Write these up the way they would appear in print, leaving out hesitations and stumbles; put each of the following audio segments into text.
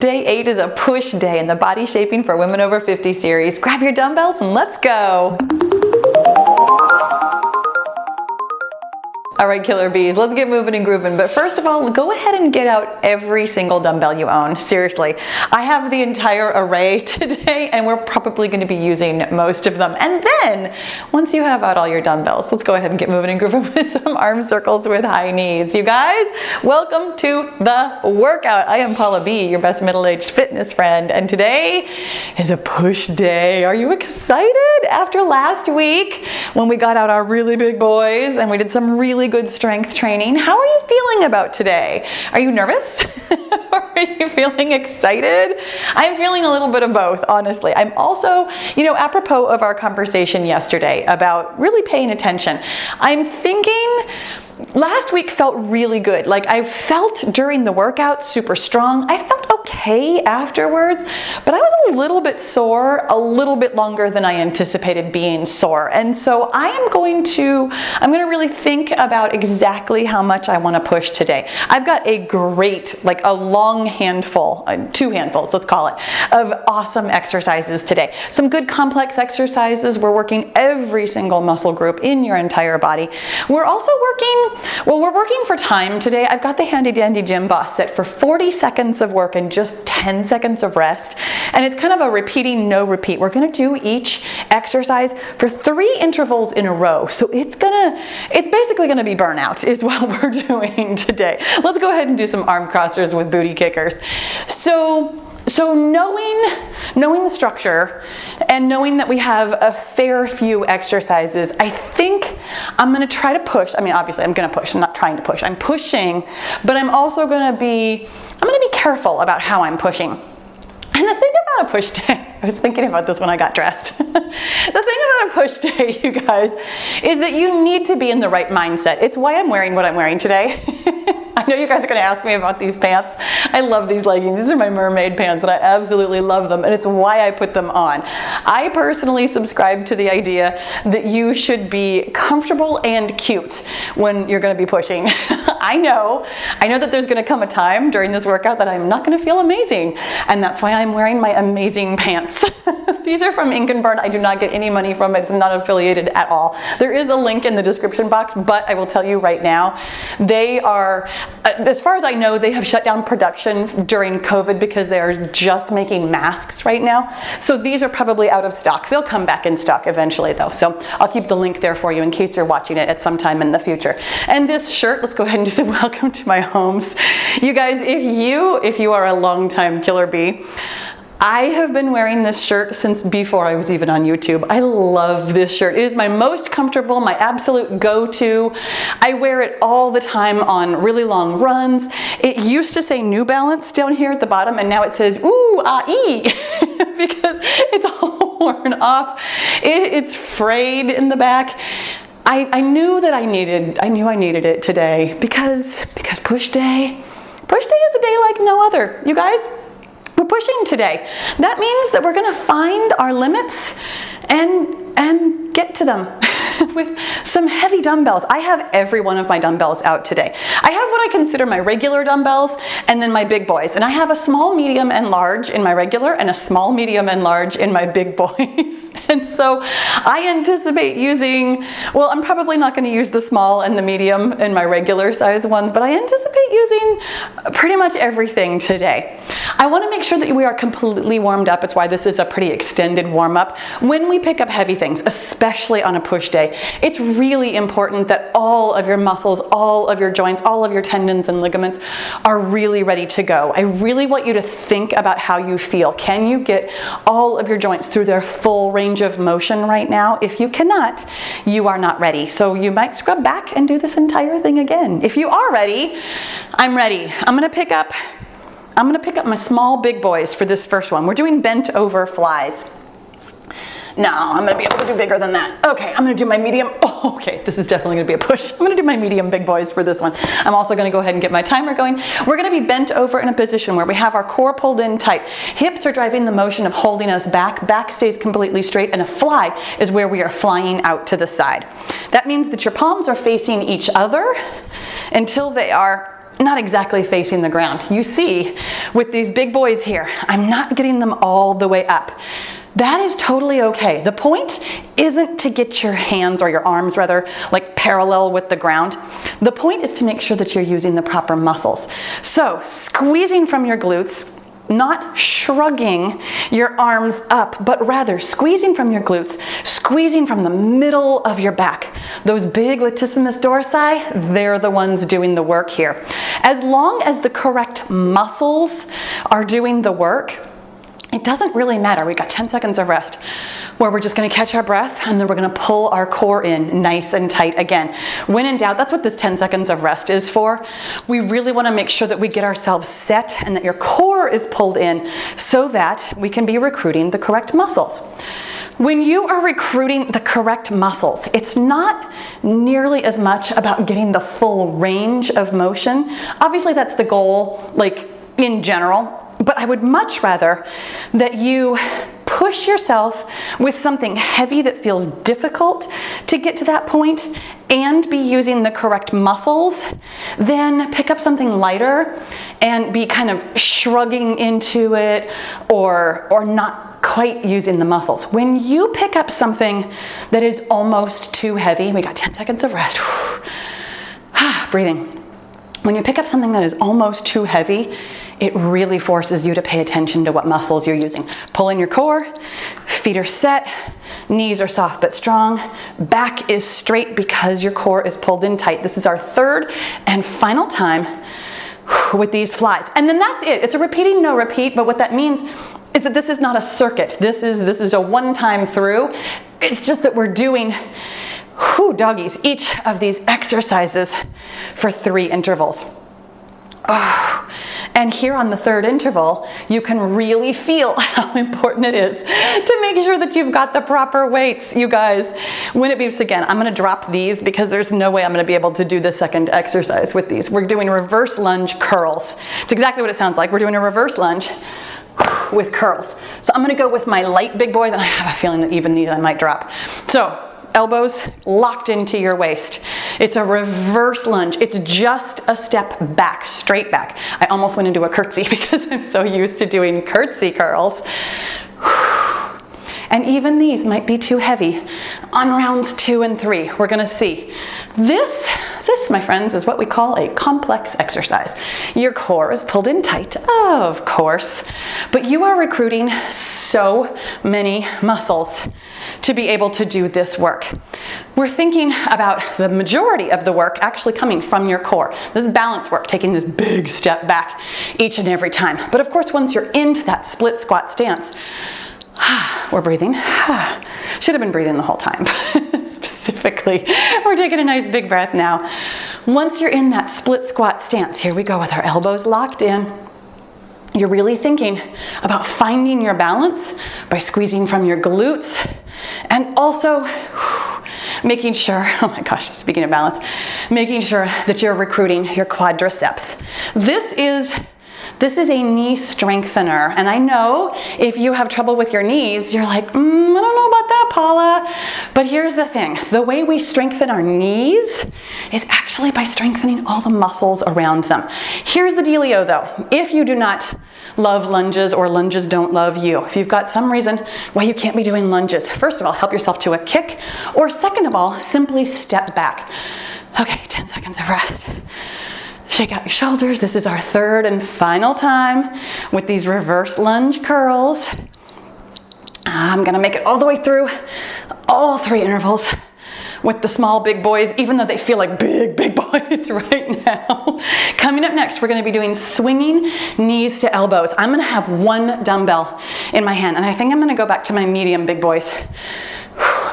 Day 8 is a push day in the Body Shaping for Women Over 50 series. Grab your dumbbells and let's go. All right, killer bees, let's get moving and grooving. But first of all, go ahead and get out every single dumbbell you own. Seriously, I have the entire array today and we're probably going to be using most of them. And then once you have out all your dumbbells, let's go ahead and get moving and grooving with some arm circles with high knees. You guys, welcome to the workout. I am Pahla B, your best middle-aged fitness friend. And today is a push day. Are you excited? After last week when we got out our really big boys and we did some really good strength training, how are you feeling about today? Are you nervous? Or are you feeling excited? I'm feeling a little bit of both, honestly. I'm also, apropos of our conversation yesterday about really paying attention, I'm thinking last week felt really good. Like I felt during the workout super strong. I felt okay afterwards, but I was a little bit sore, a little bit longer than I anticipated being sore. And so I'm going to really think about exactly how much I want to push today. I've got a great, like a long handful, 2 handfuls, let's call it, of awesome exercises today. Some good complex exercises. We're working every single muscle group in your entire body. We're also we're working for time today. I've got the handy dandy gym boss set for 40 seconds of work and just 10 seconds of rest. And it's kind of a repeating, no repeat. We're gonna do each exercise for 3 intervals in a row. So it's basically gonna be burnout is what we're doing today. Let's go ahead and do some arm crossers with booty kickers. So knowing the structure and knowing that we have a fair few exercises, I think I'm going to try to push. I mean, obviously I'm going to push. I'm not trying to push. I'm pushing, but I'm also going to be careful about how I'm pushing. And the thing about a push day, I was thinking about this when I got dressed. The thing about a push day, you guys, is that you need to be in the right mindset. It's why I'm wearing what I'm wearing today. I know you guys are going to ask me about these pants. I love these leggings. These are my mermaid pants and I absolutely love them, and it's why I put them on. I personally subscribe to the idea that you should be comfortable and cute when you're going to be pushing. I know that there's going to come a time during this workout that I'm not going to feel amazing, and that's why I'm wearing my amazing pants. These are from Ink and Burn. I do not get any money from it. It's not affiliated at all. There is a link in the description box, but I will tell you right now, they are, as far as I know, they have shut down production during COVID because they are just making masks right now. So these are probably out of stock. They'll come back in stock eventually though. So I'll keep the link there for you in case you're watching it at some time in the future. And this shirt, let's go ahead and just say welcome to my homes. You guys, if you are a longtime killer bee, I have been wearing this shirt since before I was even on YouTube. I love this shirt. It is my most comfortable, my absolute go-to. I wear it all the time on really long runs. It used to say New Balance down here at the bottom, and now it says ooh, ah-ee, because it's all worn off. It's frayed in the back. I knew I needed it today because push day is a day like no other. You guys, we're pushing today. That means that we're going to find our limits and get to them with some heavy dumbbells. I have every one of my dumbbells out today. I have what I consider my regular dumbbells and then my big boys. And I have a small, medium, and large in my regular and a small, medium, and large in my big boys. And so I anticipate using, well, I'm probably not going to use the small and the medium in my regular size ones, but I anticipate using pretty much everything today. I want to make sure that we are completely warmed up. It's why this is a pretty extended warm up. When we pick up heavy things, especially on a push day, it's really important that all of your muscles, all of your joints, all of your tendons and ligaments are really ready to go. I really want you to think about how you feel. Can you get all of your joints through their full range of motion right now? If you cannot, you are not ready. So you might scrub back and do this entire thing again. If you are ready, I'm ready. I'm gonna pick up my small big boys for this first one. We're doing bent over flies. No, I'm gonna be able to do bigger than that. Okay, I'm gonna do my medium. Oh, okay, this is definitely gonna be a push. I'm gonna do my medium big boys for this one. I'm also gonna go ahead and get my timer going. We're gonna be bent over in a position where we have our core pulled in tight. Hips are driving the motion of holding us back. Back stays completely straight, and a fly is where we are flying out to the side. That means that your palms are facing each other until they are not exactly facing the ground. You see, with these big boys here, I'm not getting them all the way up. That is totally okay. The point isn't to get your hands, or your arms rather, like parallel with the ground. The point is to make sure that you're using the proper muscles. So squeezing from your glutes, not shrugging your arms up, but rather squeezing from your glutes, squeezing from the middle of your back. Those big latissimus dorsi, they're the ones doing the work here. As long as the correct muscles are doing the work, it doesn't really matter. We got 10 seconds of rest where we're just going to catch our breath, and then we're going to pull our core in nice and tight again. When in doubt, that's what this 10 seconds of rest is for. We really want to make sure that we get ourselves set and that your core is pulled in so that we can be recruiting the correct muscles. When you are recruiting the correct muscles, it's not nearly as much about getting the full range of motion. Obviously, that's the goal, like in general. But I would much rather that you push yourself with something heavy that feels difficult to get to that point and be using the correct muscles than pick up something lighter and be kind of shrugging into it or not quite using the muscles. When you pick up something that is almost too heavy, we got 10 seconds of rest. Breathing. When you pick up something that is almost too heavy, it really forces you to pay attention to what muscles you're using. Pull in your core, feet are set, knees are soft but strong, back is straight because your core is pulled in tight. This is our third and final time with these flies. And then that's it. It's a repeating no repeat, but what that means is that this is not a circuit. This is a one-time through. It's just that we're doing doggies, each of these exercises for 3 intervals. And here on the third interval, you can really feel how important it is to make sure that you've got the proper weights. You guys, when it beeps again, I'm going to drop these because there's no way I'm going to be able to do the second exercise with these. We're doing reverse lunge curls. It's exactly what it sounds like. We're doing a reverse lunge with curls. So I'm going to go with my light big boys, and I have a feeling that even these I might drop. So elbows locked into your waist. It's a reverse lunge. It's just a step back, straight back. I almost went into a curtsy because I'm so used to doing curtsy curls. And even these might be too heavy. On rounds 2 and 3, we're gonna see. This, my friends, is what we call a complex exercise. Your core is pulled in tight, of course, but you are recruiting so many muscles to be able to do this work. We're thinking about the majority of the work actually coming from your core. This is balance work, taking this big step back each and every time. But of course, once you're into that split squat stance, we're breathing. Should have been breathing the whole time. Specifically, we're taking a nice big breath now. Once you're in that split squat stance, here we go with our elbows locked in. You're really thinking about finding your balance by squeezing from your glutes and also making sure, oh my gosh, speaking of balance, making sure that you're recruiting your quadriceps. This is a knee strengthener, and I know if you have trouble with your knees, you're like, I don't know about that, Paula. But here's the thing. The way we strengthen our knees is actually by strengthening all the muscles around them. Here's the dealio though. If you do not love lunges or lunges don't love you, if you've got some reason why you can't be doing lunges, first of all, help yourself to a kick, or second of all, simply step back. Okay, 10 seconds of rest. Shake out your shoulders. This is our third and final time with these reverse lunge curls. I'm gonna make it all the way through all 3 intervals with the small big boys, even though they feel like big boys right now. Coming up next, we're gonna be doing swinging knees to elbows. I'm gonna have 1 dumbbell in my hand, and I think I'm gonna go back to my medium big boys,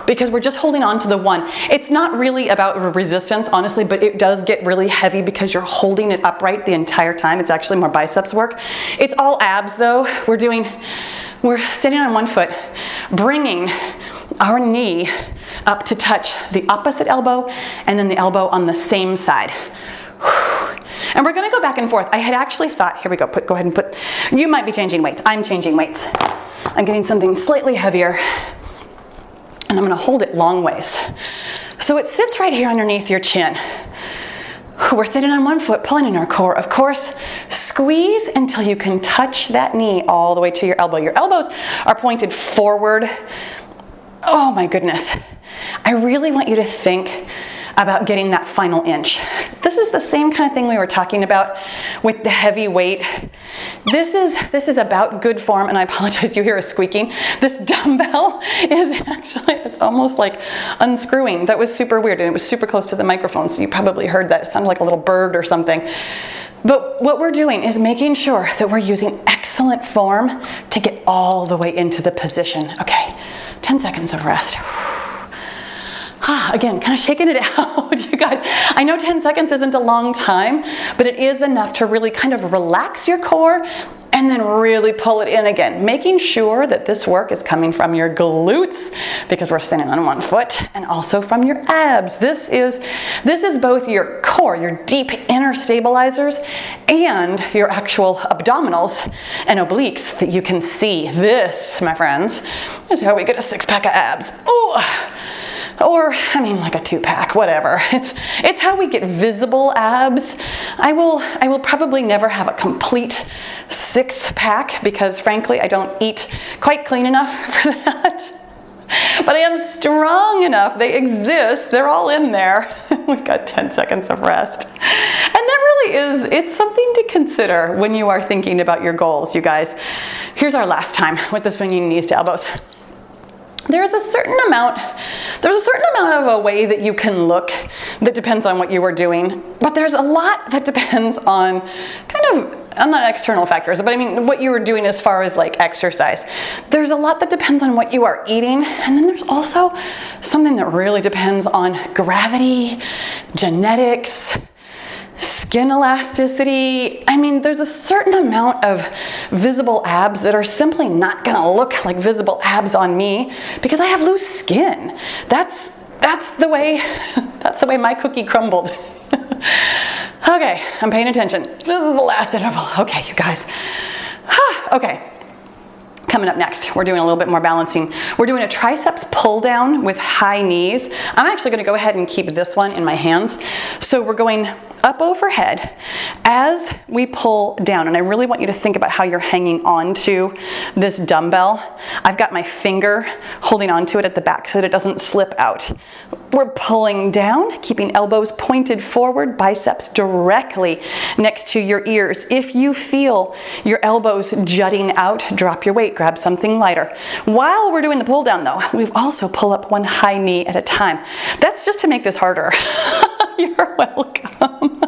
because we're just holding on to the 1. It's not really about resistance, honestly, but it does get really heavy because you're holding it upright the entire time. It's actually more biceps work. It's all abs though. We're standing on 1 foot, bringing our knee up to touch the opposite elbow and then the elbow on the same side. And we're gonna go back and forth. I had actually thought, here we go, go ahead and put, you might be changing weights. I'm changing weights. I'm getting something slightly heavier, and I'm gonna hold it long ways. So it sits right here underneath your chin. We're sitting on one foot, pulling in our core. Of course, squeeze until you can touch that knee all the way to your elbow. Your elbows are pointed forward. Oh my goodness. I really want you to think about getting that final inch. This is the same kind of thing we were talking about with the heavy weight. This is about good form, and I apologize, you hear a squeaking. This dumbbell is actually, it's almost like unscrewing. That was super weird, and it was super close to the microphone, so you probably heard that. It sounded like a little bird or something. But what we're doing is making sure that we're using excellent form to get all the way into the position. Okay, 10 seconds of rest. Again, kind of shaking it out, you guys. I know 10 seconds isn't a long time, but it is enough to really kind of relax your core and then really pull it in again, making sure that this work is coming from your glutes because we're standing on one foot, and also from your abs. This is both your core, your deep inner stabilizers, and your actual abdominals and obliques that you can see. This, my friends, is how we get a six-pack of abs. Ooh. Or, I mean, like a two-pack, whatever. It's how we get visible abs. I will probably never have a complete six-pack because, frankly, I don't eat quite clean enough for that. But I am strong enough. They exist. They're all in there. We've got 10 seconds of rest. And that really is, it's something to consider when you are thinking about your goals, you guys. Here's our last time with the swinging knees to elbows. There's a certain amount of a way that you can look that depends on what you are doing, but there's a lot that depends on not external factors, but I mean what you are doing as far as like exercise. There's a lot that depends on what you are eating, and then there's also something that really depends on gravity, genetics, skin elasticity. I mean, there's a certain amount of visible abs that are simply not gonna look like visible abs on me because I have loose skin. That's the way my cookie crumbled. Okay, I'm paying attention. This is the last interval. Okay, you guys. Okay. Coming up next, we're doing a little bit more balancing. We're doing a triceps pull down with high knees. I'm actually going to go ahead and keep this one in my hands. So we're going up overhead as we pull down, and I really want you to think about how you're hanging onto this dumbbell. I've got my finger holding onto it at the back so that it doesn't slip out. We're pulling down, keeping elbows pointed forward, biceps directly next to your ears. If you feel your elbows jutting out, drop your weight, grab something lighter. While we're doing the pull down though, we also pull up one high knee at a time. That's just to make this harder. You're welcome.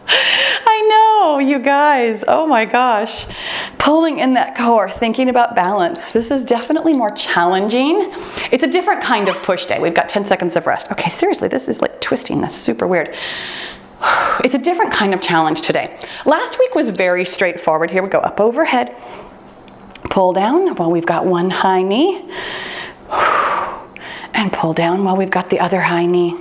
I know, you guys. Oh my gosh. Pulling in that core, thinking about balance. This is definitely more challenging. It's a different kind of push day. We've got 10 seconds of rest. Okay, seriously, this is like twisting. That's super weird. It's a different kind of challenge today. Last week was very straightforward. Here we go, up overhead. Pull down while we've got one high knee. And pull down while we've got the other high knee.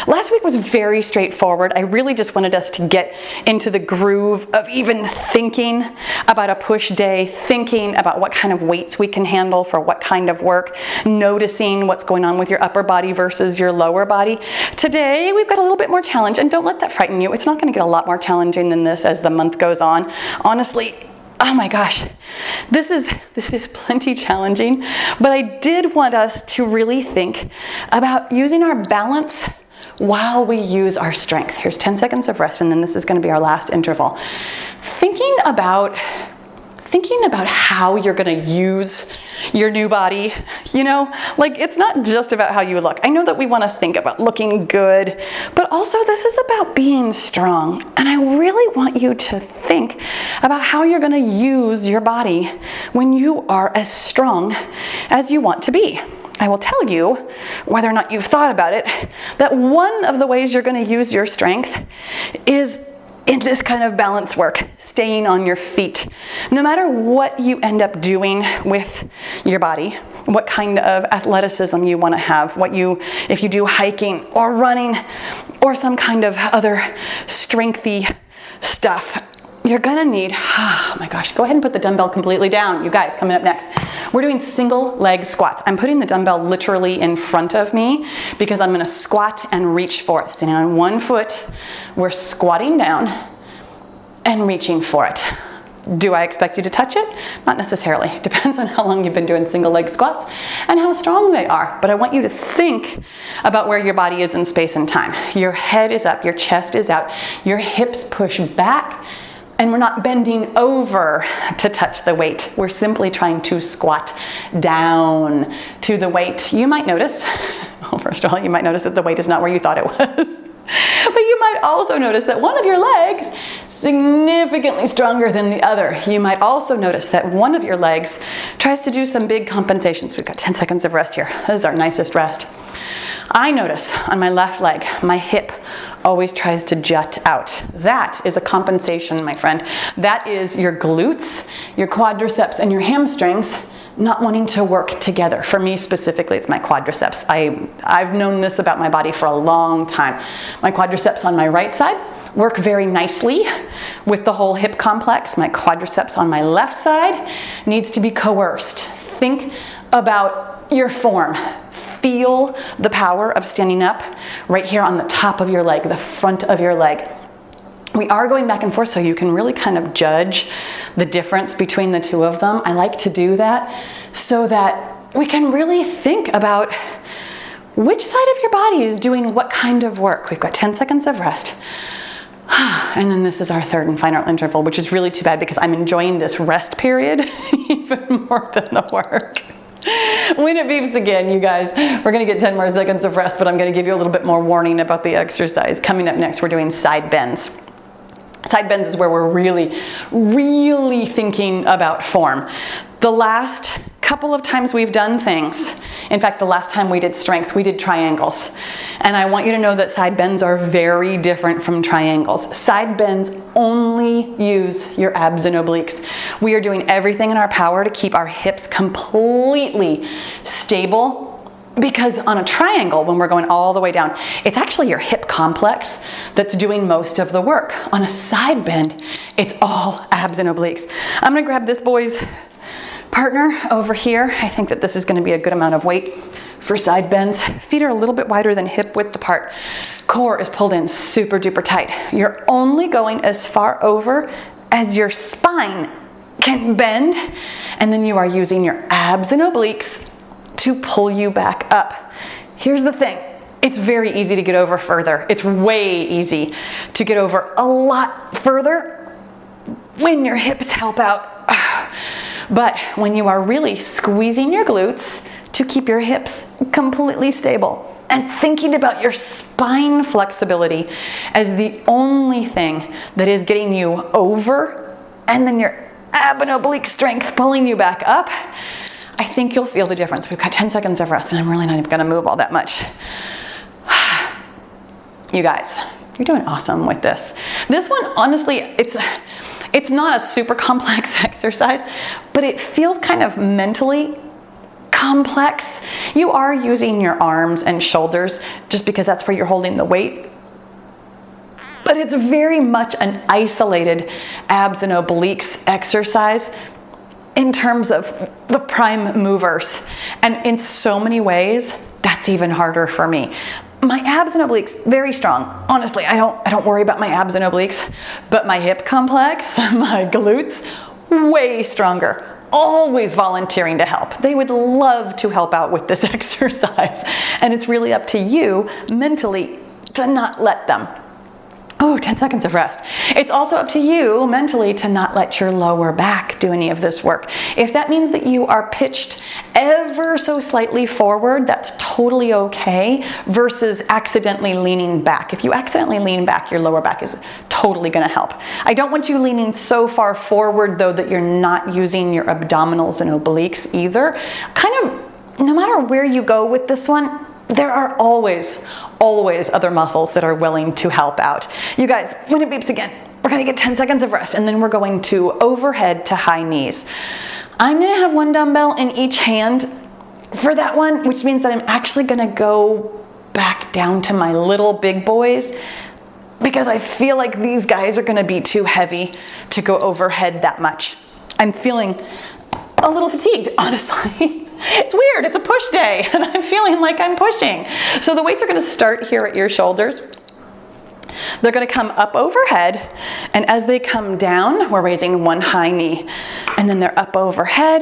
Last week was very straightforward. I really just wanted us to get into the groove of even thinking about a push day, thinking about what kind of weights we can handle for what kind of work, noticing what's going on with your upper body versus your lower body. Today, we've got a little bit more challenge, and don't let that frighten you. It's not going to get a lot more challenging than this as the month goes on. Honestly, oh my gosh, this is plenty challenging, but I did want us to really think about using our balance while we use our strength. Here's 10 seconds of rest, and then this is going to be our last interval. Thinking about how you're going to use your new body, like it's not just about how you look. I know that we want to think about looking good, but also this is about being strong. And I really want you to think about how you're going to use your body when you are as strong as you want to be. I will tell you, whether or not you've thought about it, that one of the ways you're going to use your strength is in this kind of balance work, staying on your feet. No matter what you end up doing with your body, what kind of athleticism you want to have, if you do hiking or running or some kind of other strengthy stuff, you're gonna need, oh my gosh, go ahead and put the dumbbell completely down. You guys, coming up next, we're doing single leg squats. I'm putting the dumbbell literally in front of me because I'm gonna squat and reach for it. Standing on one foot, we're squatting down and reaching for it. Do I expect you to touch it? Not necessarily. It depends on how long you've been doing single leg squats and how strong they are. But I want you to think about where your body is in space and time. Your head is up, your chest is out, your hips push back, and we're not bending over to touch the weight. We're simply trying to squat down to the weight. You might notice, well, first of all, you might notice that the weight is not where you thought it was. But you might also notice that one of your legs significantly stronger than the other. You might also notice that one of your legs tries to do some big compensations. We've got 10 seconds of rest here. This is our nicest rest. I notice on my left leg, my hip always tries to jut out. That is a compensation, my friend. That is your glutes, your quadriceps, and your hamstrings not wanting to work together. For me specifically, it's my quadriceps. I've known this about my body for a long time. My quadriceps on my right side work very nicely with the whole hip complex. My quadriceps on my left side needs to be coerced. Think about your form. Feel the power of standing up right here on the top of your leg, the front of your leg. We are going back and forth so you can really kind of judge the difference between the two of them. I like to do that so that we can really think about which side of your body is doing what kind of work. We've got 10 seconds of rest. And then this is our third and final interval, which is really too bad because I'm enjoying this rest period even more than the work. When it beeps again, you guys, we're gonna get 10 more seconds of rest, but I'm gonna give you a little bit more warning about the exercise. Coming up next, we're doing side bends. Side bends is where we're really thinking about form. The last couple of times we've done things, in fact, the last time we did strength, we did triangles. And I want you to know that side bends are very different from triangles. Side bends only use your abs and obliques. We are doing everything in our power to keep our hips completely stable. Because on a triangle, when we're going all the way down, it's actually your hip complex that's doing most of the work. On a side bend, it's all abs and obliques. I'm gonna grab this boy's partner over here. I think that this is gonna be a good amount of weight for side bends. Feet are a little bit wider than hip width apart. Core is pulled in super duper tight. You're only going as far over as your spine can bend, and then you are using your abs and obliques to pull you back up. Here's the thing. It's very easy to get over further. It's way easy to get over a lot further when your hips help out. But when you are really squeezing your glutes to keep your hips completely stable and thinking about your spine flexibility as the only thing that is getting you over, and then your ab and oblique strength pulling you back up, I think you'll feel the difference. We've got 10 seconds of rest and I'm really not even gonna move all that much. You guys, you're doing awesome with this. This one, honestly, it's not a super complex exercise, but it feels kind of mentally complex. You are using your arms and shoulders just because that's where you're holding the weight. But it's very much an isolated abs and obliques exercise in terms of the prime movers. And in so many ways, that's even harder for me. My abs and obliques, very strong. Honestly, I don't worry about my abs and obliques, but my hip complex, my glutes, way stronger. Always volunteering to help. They would love to help out with this exercise. And it's really up to you mentally to not let them. Oh, 10 seconds of rest. It's also up to you mentally to not let your lower back do any of this work. If that means that you are pitched ever so slightly forward, that's totally okay, versus accidentally leaning back. If you accidentally lean back, your lower back is totally gonna help. I don't want you leaning so far forward though that you're not using your abdominals and obliques either. Kind of, no matter where you go with this one, there are always other muscles that are willing to help out. You guys, when it beeps again, we're gonna get 10 seconds of rest and then we're going to overhead to high knees. I'm gonna have one dumbbell in each hand for that one, which means that I'm actually gonna go back down to my little big boys because I feel like these guys are gonna be too heavy to go overhead that much. I'm feeling a little fatigued, honestly. It's weird, it's a push day, and I'm feeling like I'm pushing. So the weights are gonna start here at your shoulders. They're gonna come up overhead, and as they come down, we're raising one high knee, and then they're up overhead,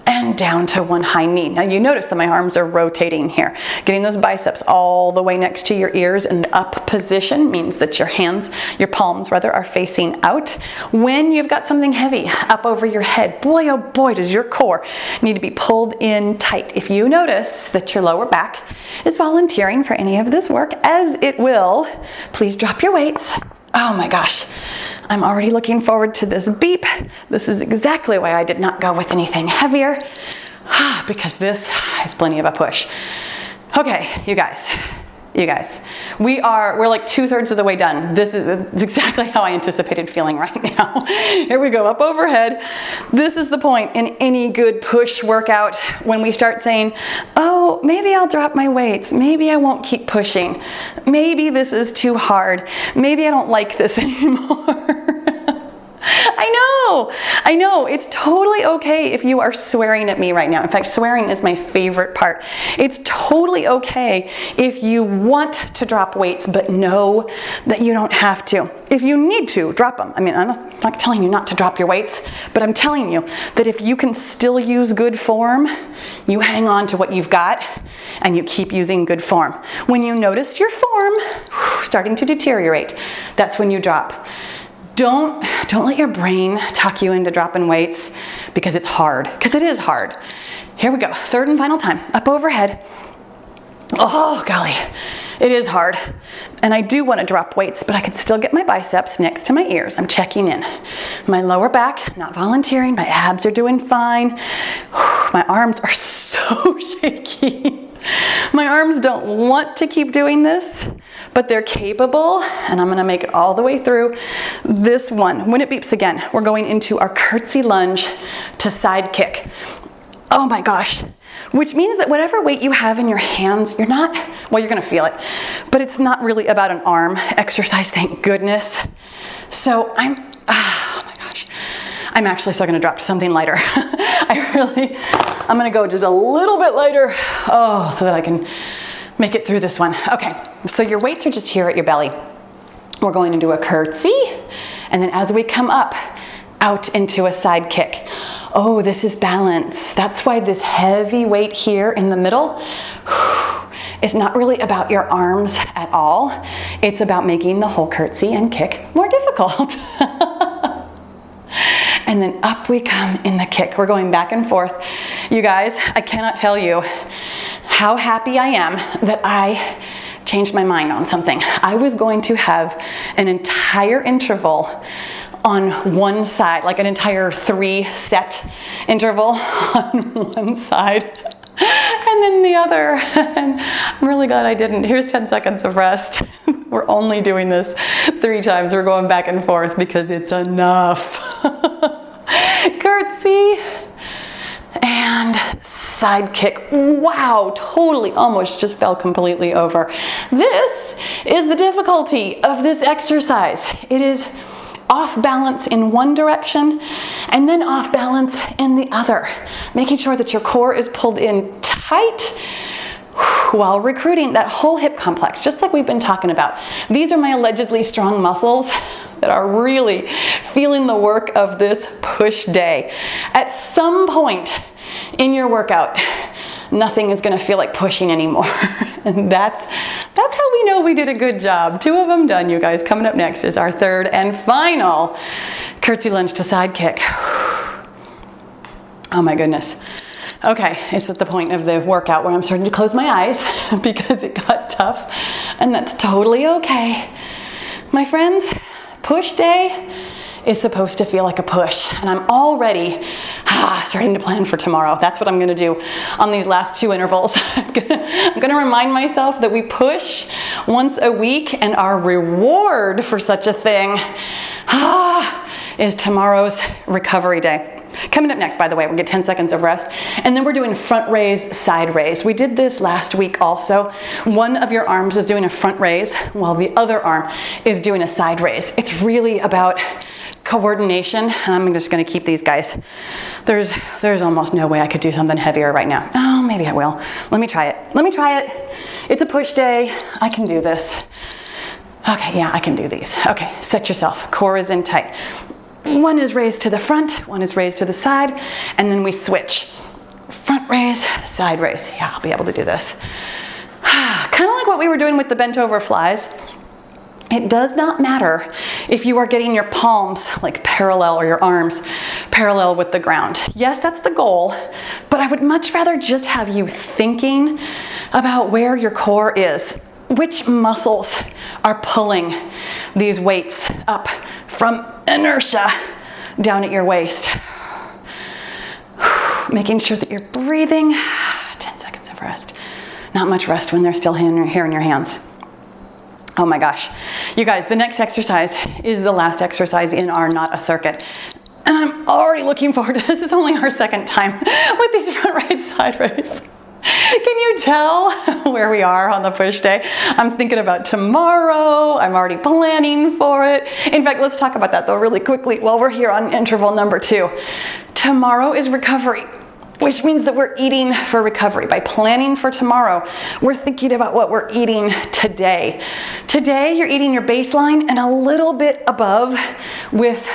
and down to one high knee. Now you notice that my arms are rotating here. Getting those biceps all the way next to your ears in the up position means that your hands, your palms rather, are facing out. When you've got something heavy up over your head, boy oh boy does your core need to be pulled in tight. If you notice that your lower back is volunteering for any of this work, as it will, please drop your weights. Oh my gosh, I'm already looking forward to this beep. This is exactly why I did not go with anything heavier, because this is plenty of a push. Okay, you guys, we're like 2/3 of the way done. This is exactly how I anticipated feeling right now. Here we go, up overhead. This is the point in any good push workout when we start saying, oh, maybe I'll drop my weights. Maybe I won't keep pushing. Maybe this is too hard. Maybe I don't like this anymore. I know, it's totally okay if you are swearing at me right now. In fact, swearing is my favorite part. It's totally okay if you want to drop weights, but know that you don't have to. If you need to, drop them. I mean, I'm not telling you not to drop your weights, but I'm telling you that if you can still use good form, you hang on to what you've got and you keep using good form. When you notice your form starting to deteriorate, that's when you drop. Don't let your brain talk you into dropping weights because it's hard, because it is hard. Here we go, third and final time, up overhead. Oh golly, it is hard. And I do want to drop weights, but I can still get my biceps next to my ears. I'm checking in. My lower back, not volunteering, my abs are doing fine. My arms are so shaky. My arms don't want to keep doing this, but they're capable, and I'm gonna make it all the way through this one. When it beeps again, we're going into our curtsy lunge to side kick. Oh my gosh. Which means that whatever weight you have in your hands, you're gonna feel it, but it's not really about an arm exercise, thank goodness. So I'm actually still gonna drop something lighter. I'm gonna go just a little bit lighter, so that I can make it through this one. Okay, so your weights are just here at your belly. We're going to do a curtsy, and then as we come up, out into a side kick. Oh, this is balance. That's why this heavy weight here in the middle is not really about your arms at all. It's about making the whole curtsy and kick more difficult. And then up we come in the kick. We're going back and forth. You guys, I cannot tell you how happy I am that I changed my mind on something. I was going to have an entire interval on one side, like an entire 3-set interval on one side, and then the other. And I'm really glad I didn't. Here's 10 seconds of rest. We're only doing this 3 times. We're going back and forth because it's enough. Curtsy and side kick. Wow, totally, almost just fell completely over. This is the difficulty of this exercise. It is off balance in one direction and then off balance in the other. Making sure that your core is pulled in tight while recruiting that whole hip complex, just like we've been talking about. These are my allegedly strong muscles that are really feeling the work of this push day. At some point in your workout, nothing is gonna feel like pushing anymore. And that's how we know we did a good job. 2 of them done, you guys. Coming up next is our third and final curtsy lunge to side kick. Oh my goodness. Okay, it's at the point of the workout where I'm starting to close my eyes because it got tough, and that's totally okay. My friends, push day is supposed to feel like a push, and I'm already starting to plan for tomorrow. That's what I'm gonna do on these last 2 intervals. I'm gonna remind myself that we push once a week, and our reward for such a thing is tomorrow's recovery day. Coming up next, by the way, we'll get 10 seconds of rest, and then we're doing front raise, side raise. We did this last week also. One of your arms is doing a front raise while the other arm is doing a side raise. It's really about coordination. I'm just gonna keep these guys. There's almost no way I could do something heavier right now. Oh, maybe I will. Let me try it. It's a push day. I can do this. Okay, yeah, I can do these. Okay, set yourself. Core is in tight. One is raised to the front, one is raised to the side, and then we switch. Front raise, side raise. Yeah, I'll be able to do this. Kind of like what we were doing with the bent over flies. It does not matter if you are getting your palms like parallel or your arms parallel with the ground. Yes, that's the goal, but I would much rather just have you thinking about where your core is. Which muscles are pulling these weights up from inertia down at your waist? Making sure that you're breathing. 10 seconds of rest. Not much rest when they're still here in your hands. Oh my gosh. You guys, the next exercise is the last exercise in our Not a Circuit. And I'm already looking forward to this. This is only our second time with these front raise, side raise. Can you tell where we are on the push day? I'm thinking about tomorrow. I'm already planning for it. In fact, let's talk about that though really quickly while we're here on interval number 2. Tomorrow is recovery, which means that we're eating for recovery. By planning for tomorrow, we're thinking about what we're eating today. Today, you're eating your baseline and a little bit above with,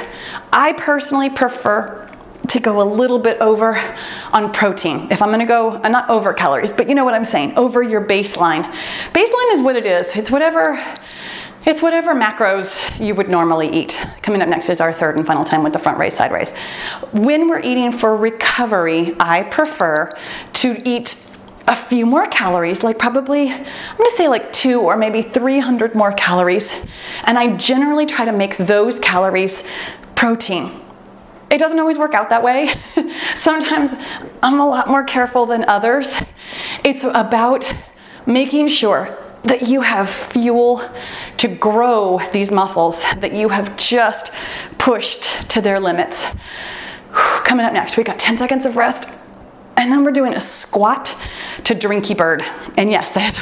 I personally prefer to go a little bit over on protein. If I'm gonna go, not over calories, but you know what I'm saying, over your baseline. Baseline is what it is. It's whatever macros you would normally eat. Coming up next is our third and final time with the front raise, side raise. When we're eating for recovery, I prefer to eat a few more calories, like probably, I'm gonna say like 200 or maybe 300 more calories. And I generally try to make those calories protein. It doesn't always work out that way. Sometimes I'm a lot more careful than others. It's about making sure that you have fuel to grow these muscles that you have just pushed to their limits. Coming up next, we got 10 seconds of rest, and then we're doing a squat to Drinky bird. And yes, that is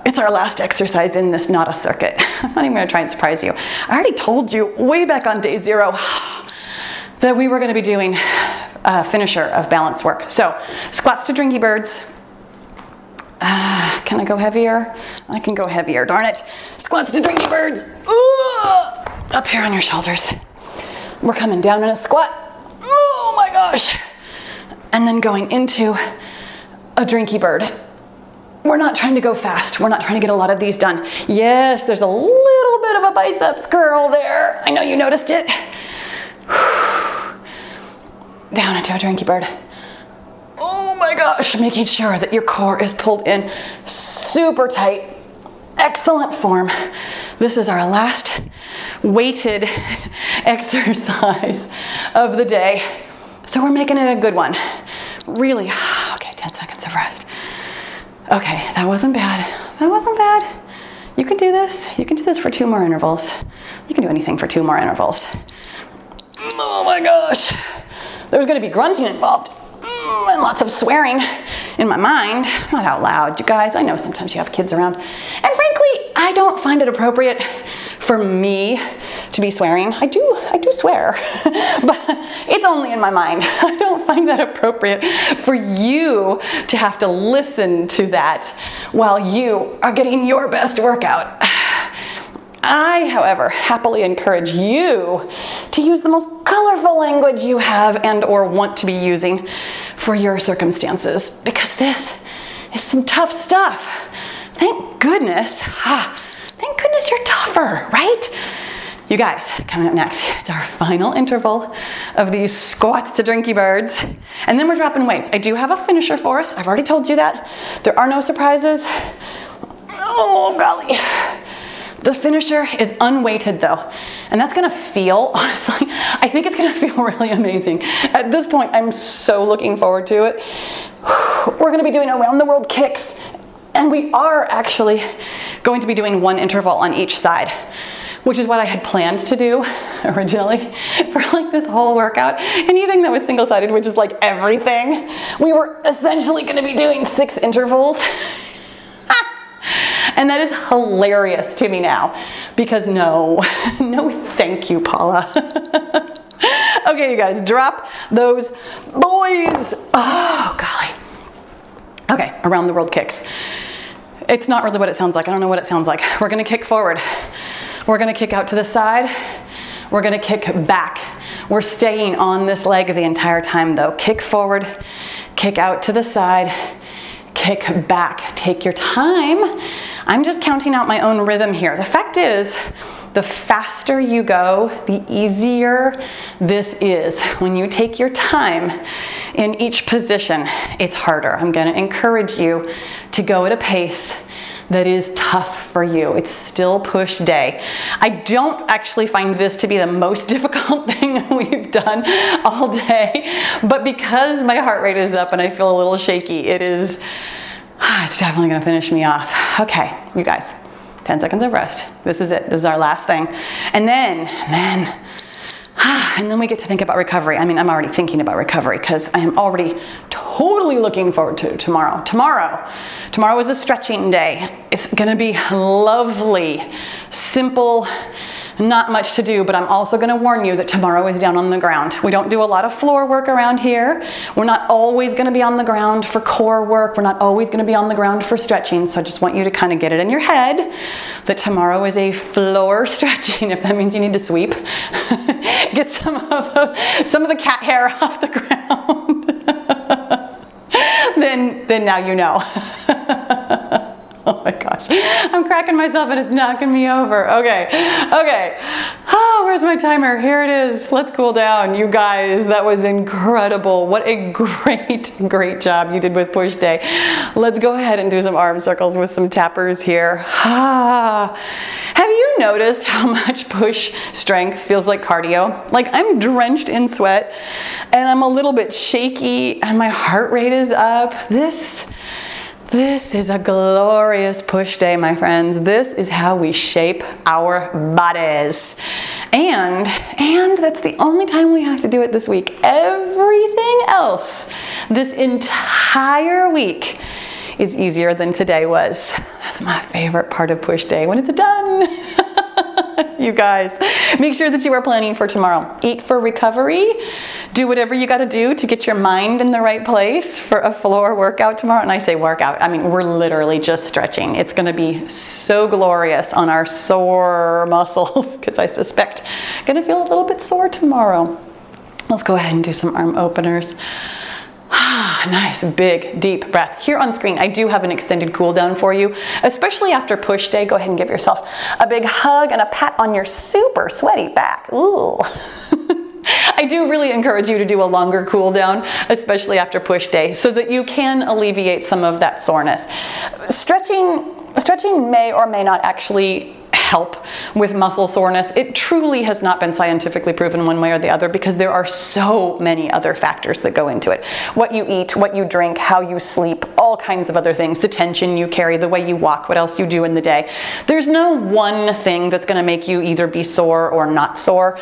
it's our last exercise in this Not a Circuit. I'm not even gonna try and surprise you. I already told you way back on day 0 that we were going to be doing a finisher of balance work. So, squats to Drinky birds. Can I go heavier? I can go heavier, darn it. Squats to Drinky birds. Ooh, up here on your shoulders. We're coming down in a squat. Oh my gosh. And then going into a Drinky bird. We're not trying to go fast. We're not trying to get a lot of these done. Yes, there's a little bit of a biceps curl there. I know you noticed it. Down into a Drinky bird. Oh my gosh, making sure that your core is pulled in super tight. Excellent form. This is our last weighted exercise of the day. So we're making it a good one. Really, okay, 10 seconds of rest. Okay, that wasn't bad. You can do this. You can do this for 2 more intervals. You can do anything for 2 more intervals. Oh my gosh. There's gonna be grunting involved and lots of swearing in my mind, not out loud. You guys, I know sometimes you have kids around. And frankly, I don't find it appropriate for me to be swearing. I do swear, but it's only in my mind. I don't find that appropriate for you to have to listen to that while you are getting your best workout. I, however, happily encourage you to use the most colorful language you have and or want to be using for your circumstances, because this is some tough stuff. Thank goodness you're tougher, right? You guys, coming up next, it's our final interval of these squats to Drinky birds, and then we're dropping weights. I do have a finisher for us. I've already told you that. There are no surprises. Oh, golly. The finisher is unweighted though, and that's gonna feel, honestly, I think it's gonna feel really amazing. At this point, I'm so looking forward to it. We're gonna be doing around the world kicks, and we are actually going to be doing 1 interval on each side. which is what I had planned to do originally for like this whole workout. Anything that was single-sided, which is like everything, we were essentially going to be doing 6 intervals. And that is hilarious to me now because no thank you, Paula. Okay, you guys, drop those boys. Oh, golly. Okay, around the world kicks. It's not really what it sounds like. I don't know what it sounds like. We're gonna kick forward. We're gonna kick out to the side. We're gonna kick back. We're staying on this leg the entire time though. Kick forward, kick out to the side, kick back. Take your time. I'm just counting out my own rhythm here. The fact is, the faster you go, the easier this is. When you take your time in each position, it's harder. I'm gonna encourage you to go at a pace that is tough for you. It's still push day. I don't actually find this to be the most difficult thing we've done all day, but because my heart rate is up and I feel a little shaky, it's definitely gonna finish me off. Okay, you guys, 10 seconds of rest. This is it. This is our last thing. And then we get to think about recovery. I mean, I'm already thinking about recovery because I am already totally looking forward to tomorrow. Tomorrow is a stretching day. It's gonna be lovely, simple, not much to do, but I'm also gonna warn you that tomorrow is down on the ground. We don't do a lot of floor work around here. We're not always gonna be on the ground for core work. We're not always gonna be on the ground for stretching. So I just want you to kind of get it in your head that tomorrow is a floor stretching, if that means you need to sweep. Get some of the cat hair off the ground. then now you know. Oh my gosh, I'm cracking myself and it's knocking me over. Okay. Oh, where's my timer? Here it is. Let's cool down. You guys, that was incredible. What a great job you did with push day. Let's go ahead and do some arm circles with some tappers here. Have you noticed how much push strength feels like cardio? Like I'm drenched in sweat and I'm a little bit shaky and my heart rate is up. This is a glorious push day, my friends. This is how we shape our bodies. And that's the only time we have to do it this week. Everything else this entire week is easier than today was. That's my favorite part of push day, when it's done. You guys, make sure that you are planning for tomorrow. Eat for recovery. Do whatever you got to do to get your mind in the right place for a floor workout tomorrow. And I say workout, I mean, we're literally just stretching. It's going to be so glorious on our sore muscles because I suspect I'm going to feel a little bit sore tomorrow. Let's go ahead and do some arm openers. Nice, big, deep breath. Here on screen, I do have an extended cool down for you, especially after push day. Go ahead and give yourself a big hug and a pat on your super sweaty back. Ooh. I do really encourage you to do a longer cool down, especially after push day, so that you can alleviate some of that soreness. Stretching may or may not actually help with muscle soreness. It truly has not been scientifically proven one way or the other because there are so many other factors that go into it. What you eat, what you drink, how you sleep, all kinds of other things, the tension you carry, the way you walk, what else you do in the day. There's no one thing that's going to make you either be sore or not sore.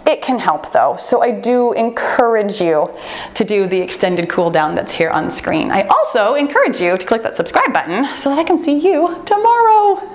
It can help though. So I do encourage you to do the extended cool down that's here on screen. I also encourage you to click that subscribe button so that I can see you tomorrow.